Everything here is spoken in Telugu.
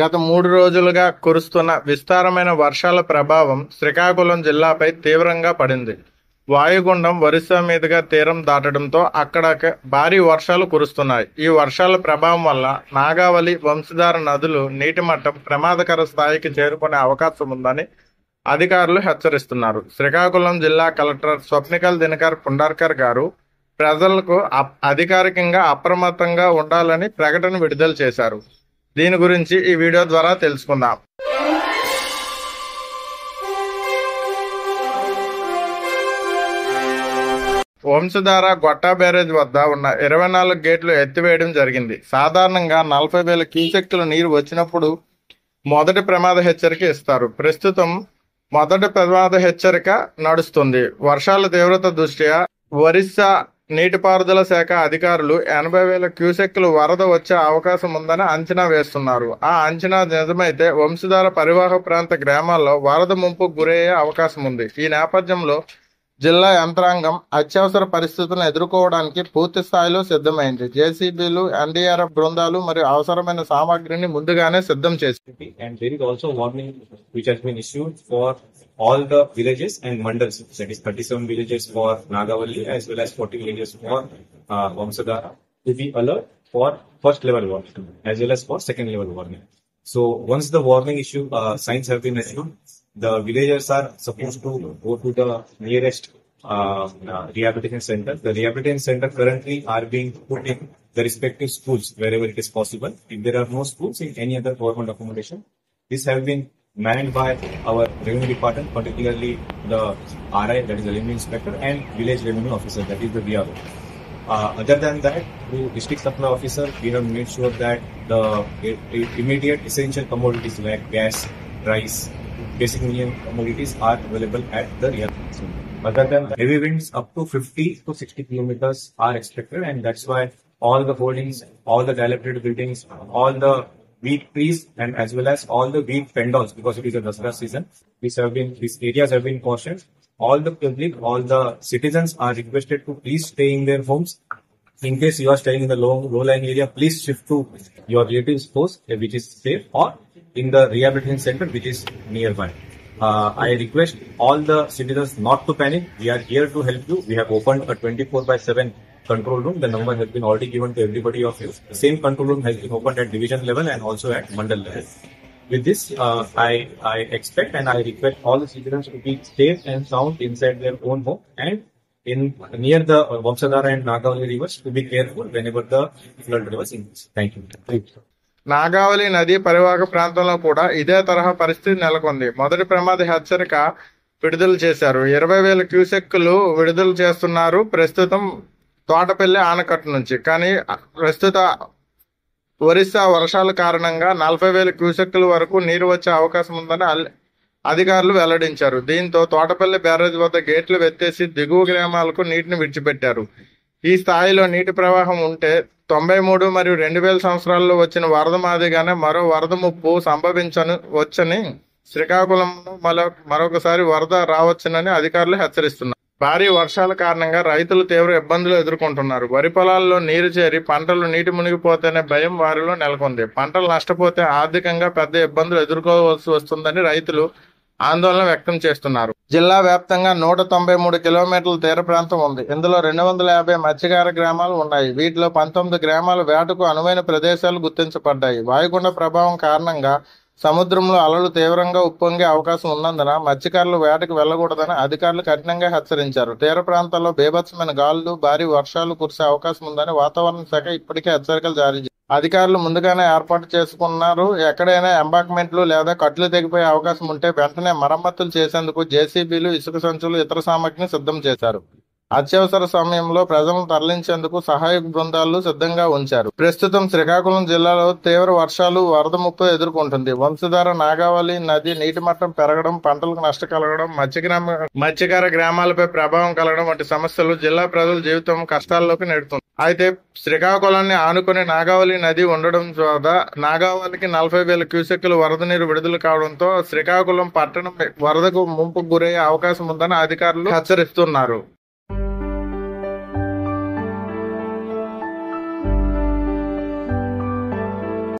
గత 3 రోజులుగా కురుస్తున్న విస్తారమైన వర్షాల ప్రభావం శ్రీకాకుళం జిల్లాపై తీవ్రంగా పడింది. వాయుగుండం ఒరిస్సా మీదుగా తీరం దాటడంతో అక్కడక్కడ భారీ వర్షాలు కురుస్తున్నాయి. ఈ వర్షాల ప్రభావం వల్ల నాగావళి, వంశధార నదులు నీటి మట్టం ప్రమాదకర స్థాయికి చేరుకునే అవకాశం ఉందని అధికారులు హెచ్చరిస్తున్నారు. శ్రీకాకుళం జిల్లా కలెక్టర్ స్వప్నికల్ దినకర్ పుండార్కర్ గారు ప్రజలకు అధికారికంగా అప్రమత్తంగా ఉండాలని ప్రకటన విడుదల చేశారు. దీని గురించి ఈ వీడియో ద్వారా తెలుసుకుందాం. వంశధార గొట్టా బ్యారేజ్ వద్ద ఉన్న 24 గేట్లు ఎత్తివేయడం జరిగింది. సాధారణంగా 40,000 క్యూసెక్కుల నీరు వచ్చినప్పుడు మొదటి ప్రమాద హెచ్చరిక ఇస్తారు. ప్రస్తుతం మొదటి ప్రమాద హెచ్చరిక నడుస్తుంది. వర్షాల తీవ్రత దృష్ట్యా ఒరిస్సా నీటిపారుదల శాఖ అధికారులు 80,000 క్యూసెక్కులు వరద వచ్చే అవకాశం ఉందని అంచనా వేస్తున్నారు. ఆ అంచనా నిజమైతే వంశధార పరివాహక ప్రాంత గ్రామాల్లో వరద ముంపుకు గురయ్యే అవకాశం ఉంది. ఈ నేపథ్యంలో జిల్లా యంత్రాంగం అత్యవసర పరిస్థితులను ఎదుర్కోవడానికి పూర్తి స్థాయిలో సిద్ధమైంది. జేసీబీలు, ఎన్డీఆర్ఎఫ్ బృందాలు మరియు అవసరమైన సామాగ్రిని ముందుగానే సిద్ధం చేసింది. And there is also a warning which has been issued for all the villages and mandals, that is 37 villages for Nagavali as well as 40 villages for Vamsadhara, to be alert for first level warning as well as for second level warning. So once the warning issue signs have been issued, the villagers are supposed to go to the nearest rehabilitation center. The rehabilitation center currently are being put in the respective schools wherever it is possible. If there are no schools in any other government accommodation, this have been manned by our revenue department, particularly the RI, that is the revenue inspector, and village revenue officer, that is the VRO. Other than that, through district supply officer, we have made sure that the immediate essential commodities like gas, rice, basic minimum commodities are available at the rehabilitation center. Other than that, heavy winds up to 50 to 60 kilometers are expected, and that's why all the holdings, all the dilapidated buildings, all the weed trees, and as well as all the weed pendles, because it is a Dasara season, these areas have been cautioned. All the public, all the citizens are requested to please stay in their homes. In case you are staying in the low-lying area, please shift to your relatives' house, which is safe, or in the rehabilitation center, which is nearby. I request all the citizens not to panic. We are here to help you. We have opened a 24/7 control room. The number has been already given to everybody of you. The same control room has been opened at division level and also at mandal level. With this, I expect and I request all the citizens to be safe and sound inside their own home, and near the Vamsadhara and Nagavali rivers to be careful whenever the flood rivers increase. Thank you. Nagavali నదీ పరివాహక ప్రాంతంలో కూడా ఇదే తరహా పరిస్థితి నెలకొంది. మొదటి ప్రమాద హెచ్చరిక విడుదల చేశారు. 20,000 క్యూసెక్కులు విడుదల చేస్తున్నారు ప్రస్తుతం తోటపల్లి ఆనకట్ట నుంచి. కానీ ప్రస్తుత ఒరిస్సా వర్షాల కారణంగా 40,000 క్యూసెక్కుల వరకు నీరు వచ్చే అవకాశం ఉందని అధికారులు వెల్లడించారు. దీంతో తోటపల్లి బ్యారేజ్ వద్ద గేట్లు ఎత్తేసి దిగువ గ్రామాలకు నీటిని విడిచిపెట్టారు. ఈ స్థాయిలో నీటి ప్రవాహం ఉంటే 93 మరియు 2000 సంవత్సరాల్లో వచ్చిన వరద మాదిరిగానే మరో వరద ముప్పు సంభవించవచ్చని, శ్రీకాకుళంలో మరొకసారి వరద రావచ్చునని అధికారులు హెచ్చరిస్తున్నారు. భారీ వర్షాల కారణంగా రైతులు తీవ్ర ఇబ్బందులు ఎదుర్కొంటున్నారు. వరి పొలాల్లో నీరు చేరి పంటలు నీటి మునిగిపోతేనే భయం వారిలో నెలకొంది. పంటలు నష్టపోతే ఆర్థికంగా పెద్ద ఇబ్బందులు ఎదుర్కోవాల్సి వస్తుందని రైతులు ఆందోళన వ్యక్తం చేస్తున్నారు. జిల్లా వ్యాప్తంగా 193 కిలోమీటర్ల తీర ప్రాంతం ఉంది. ఇందులో 250 మత్స్యకార గ్రామాలు ఉన్నాయి. వీటిలో 19 గ్రామాలు వేటకు అనువైన ప్రదేశాలు గుర్తించబడ్డాయి. వాయుగుండ ప్రభావం కారణంగా సముద్రంలో అలలు తీవ్రంగా ఉప్పొంగే అవకాశం ఉన్నందున మత్స్యకారులు వేటకు వెళ్లకూడదని అధికారులు కఠినంగా హెచ్చరించారు. తీర ప్రాంతాల్లో బీభత్సమైన గాలులు, భారీ వర్షాలు కురిసే అవకాశం ఉందని వాతావరణ శాఖ ఇప్పటికే హెచ్చరికలు జారీ చేసింది. అధికారులు ముందుగానే ఏర్పాటు చేసుకున్నారు. ఎక్కడైనా ఎంబాక్మెంట్లు లేదా కట్లు తెగిపోయే అవకాశం ఉంటే వెంటనే మరమ్మతులు చేసేందుకు జేసీబీలు, ఇసుక సంచులు, ఇతర సామగ్రిని సిద్ధం చేశారు. అత్యవసర సమయంలో ప్రజలను తరలించేందుకు సహాయక బృందాలు సిద్ధంగా ఉంచారు. ప్రస్తుతం శ్రీకాకుళం జిల్లాలో తీవ్ర వర్షాలు, వరద ముప్పు ఎదుర్కొంటుంది. వంశధార నాగావళి నది నీటి మట్టం పెరగడం, పంటలకు నష్టం కలగడం, మత్స్యకార గ్రామాలపై ప్రభావం కలగడం వంటి సమస్యలు జిల్లా ప్రజల జీవితం కష్టాల్లోకి నెడుతుంది. అయితే శ్రీకాకుళాన్ని ఆనుకుని నాగావళి నది ఉండడం ద్వారా నాగావళికి 40,000 క్యూసెక్కులు వరద నీరు విడుదల కావడంతో శ్రీకాకుళం పట్టణం వరదకు ముంపుకు గురయ్యే అవకాశం ఉందని అధికారులు హెచ్చరిస్తున్నారు.